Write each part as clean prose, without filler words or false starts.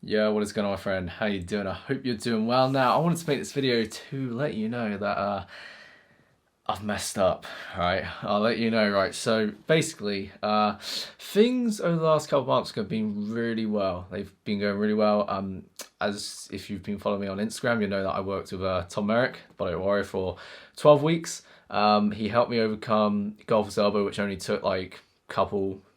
Yo, what is going on, my friend? How you doing? I hope you're doing well. Now, I wanted to make this video to let you know that I've messed up, right? I'll let you know, right? So basically, things over the last couple of months have been really well. They've been going really well. As if you've been following me on Instagram, you know that I worked with Tom Merrick, Body Warrior, for 12 weeks. He helped me overcome golfer's elbow, which only took like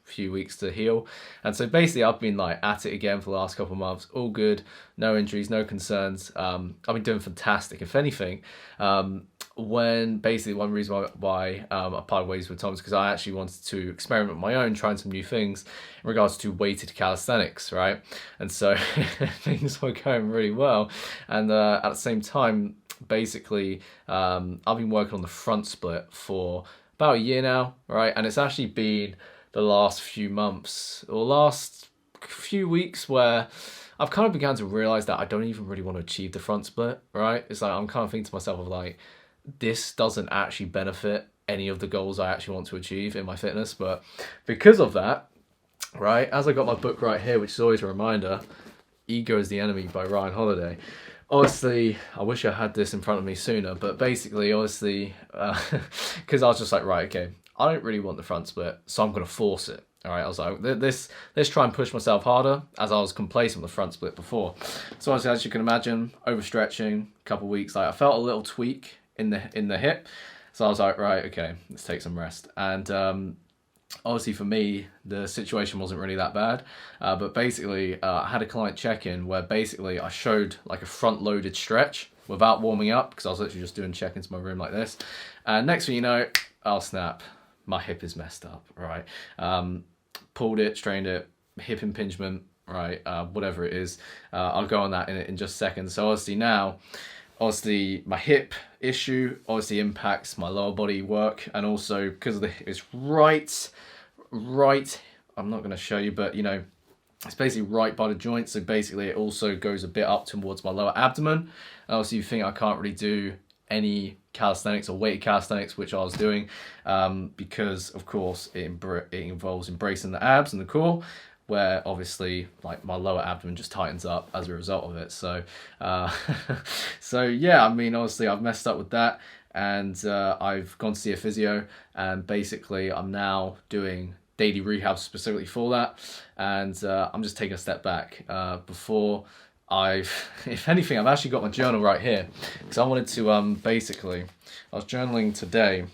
few weeks to heal. And so basically I've been like at it again for the last couple of months, all good, no injuries, no concerns. I've been doing fantastic. If anything, one reason why I parted ways with Tom is because I actually wanted to experiment on my own, trying some new things in regards to weighted calisthenics, right? And so things were going really well, and at the same time, basically I've been working on the front split for about a year now, right? And it's actually been the last few months or last few weeks where I've kind of begun to realize that I don't even really want to achieve the front split, right? It's like I'm kind of thinking to myself of like, this doesn't actually benefit any of the goals I actually want to achieve in my fitness. But because of that, right, as I got my book right here, which is always a reminder, Ego is the Enemy by Ryan Holiday. Honestly, I wish I had this in front of me sooner, but basically, honestly, because I was just like, right, okay, I don't really want the front split, so I'm going to force it. All right, I was like, let's try and push myself harder, as I was complacent with the front split before. So obviously, as you can imagine, overstretching, a couple of weeks, like I felt a little tweak in the hip. So I was like, right, okay, let's take some rest. And obviously for me, the situation wasn't really that bad. But basically, I had a client check-in where basically I showed like a front-loaded stretch without warming up, because I was literally just doing check-ins in my room like this. And next thing you know, I'll snap. My hip is messed up, right? Pulled it, strained it, hip impingement, right? Whatever it is. I'll go on that in just seconds. So obviously now, my hip issue obviously impacts my lower body work, and also because of it's right, I'm not going to show you, but you know, it's basically right by the joint. So basically it also goes a bit up towards my lower abdomen. And obviously you think I can't really do any calisthenics or weighted calisthenics, which I was doing, because of course it involves embracing the abs and the core, where obviously like my lower abdomen just tightens up as a result of it. So so yeah, I mean, honestly, I've messed up with that, and I've gone to see a physio, and basically I'm now doing daily rehab specifically for that. And I'm just taking a step back. If anything, I've actually got my journal right here, because I wanted to basically, I was journaling today.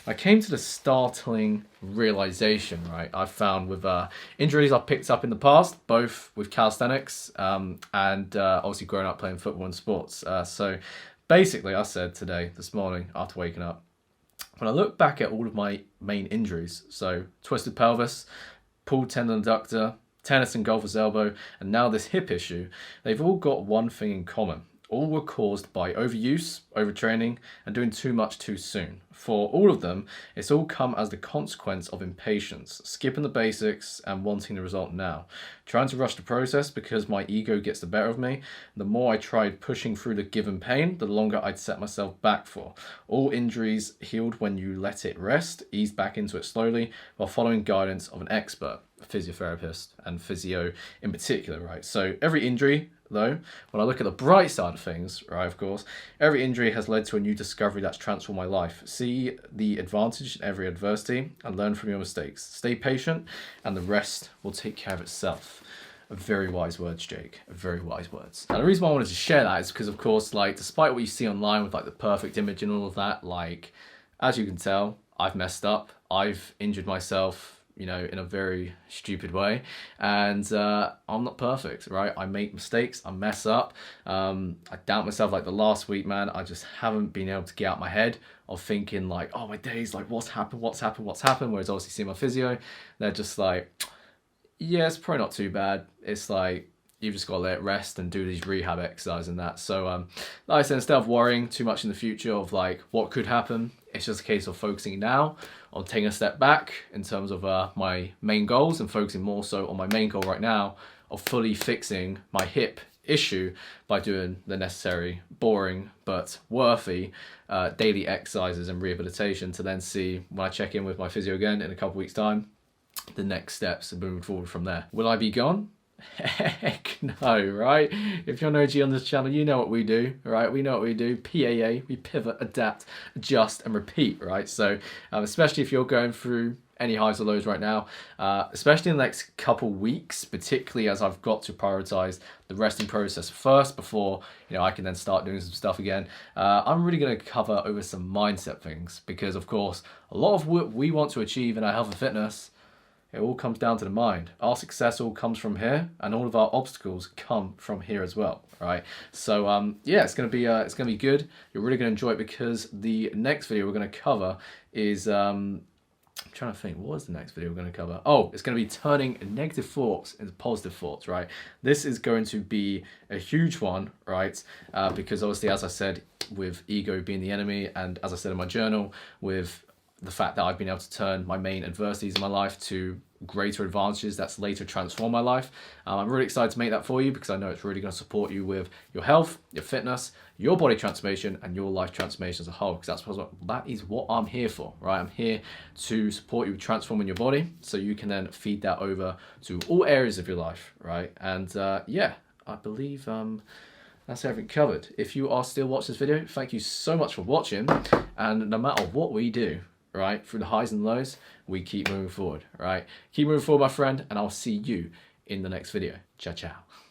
I came to the startling realization, right, I've found with injuries I've picked up in the past, both with calisthenics and obviously growing up playing football and sports. So basically I said this morning after waking up, when I look back at all of my main injuries, so twisted pelvis, pulled tendon adductor, tennis and golfer's elbow, and now this hip issue, they've all got one thing in common. All were caused by overuse, overtraining, and doing too much too soon. For all of them, it's all come as the consequence of impatience, skipping the basics and wanting the result now. Trying to rush the process because my ego gets the better of me. The more I tried pushing through the given pain, the longer I'd set myself back for. All injuries healed when you let it rest, ease back into it slowly, while following guidance of an expert, a physiotherapist, and physio in particular, right? So every injury, though, when I look at the bright side of things, right, of course, every injury has led to a new discovery that's transformed my life. See the advantage in every adversity and learn from your mistakes. Stay patient and the rest will take care of itself. Very wise words, Jake. Very wise words. And the reason why I wanted to share that is because, of course, like, despite what you see online with like the perfect image and all of that, like, as you can tell, I've messed up. I've injured myself, you know, in a very stupid way, and I'm not perfect, right? I make mistakes, I mess up, I doubt myself. Like the last week, man, I just haven't been able to get out my head of thinking like, oh, my days, like what's happened, whereas obviously seeing my physio, they're just like, yeah, it's probably not too bad. It's like, you've just got to let it rest and do these rehab exercises and that. So like I said, instead of worrying too much in the future of like what could happen, it's just a case of focusing now on taking a step back in terms of my main goals, and focusing more so on my main goal right now of fully fixing my hip issue by doing the necessary, boring but worthy daily exercises and rehabilitation, to then see when I check in with my physio again in a couple weeks time, the next steps and moving forward from there. Will I be gone? Heck no, right? If you're an OG on this channel, you know what we do, right? We know what we do. PAA, we pivot, adapt, adjust, and repeat, right? So, especially if you're going through any highs or lows right now, especially in the next couple weeks, particularly as I've got to prioritize the resting process first before, you know, I can then start doing some stuff again. I'm really going to cover over some mindset things because, of course, a lot of what we want to achieve in our health and fitness, it all comes down to the mind. Our success all comes from here, and all of our obstacles come from here as well, right? So yeah, it's gonna be good. You're really gonna enjoy it because the next video we're gonna cover is I'm trying to think, what was the next video we're going to cover? Oh, it's going to be turning negative thoughts into positive thoughts, right? This is going to be a huge one, right? Because obviously, as I said, with ego being the enemy, and as I said in my journal, with the fact that I've been able to turn my main adversities in my life to greater advantages that's later transformed my life. I'm really excited to make that for you because I know it's really going to support you with your health, your fitness, your body transformation, and your life transformation as a whole, because that is what I'm here for, right? I'm here to support you with transforming your body so you can then feed that over to all areas of your life, right? And yeah, I believe that's everything covered. If you are still watching this video, thank you so much for watching, and no matter what we do, right, through the highs and lows, we keep moving forward, right? Keep moving forward, my friend, and I'll see you in the next video. Ciao, ciao.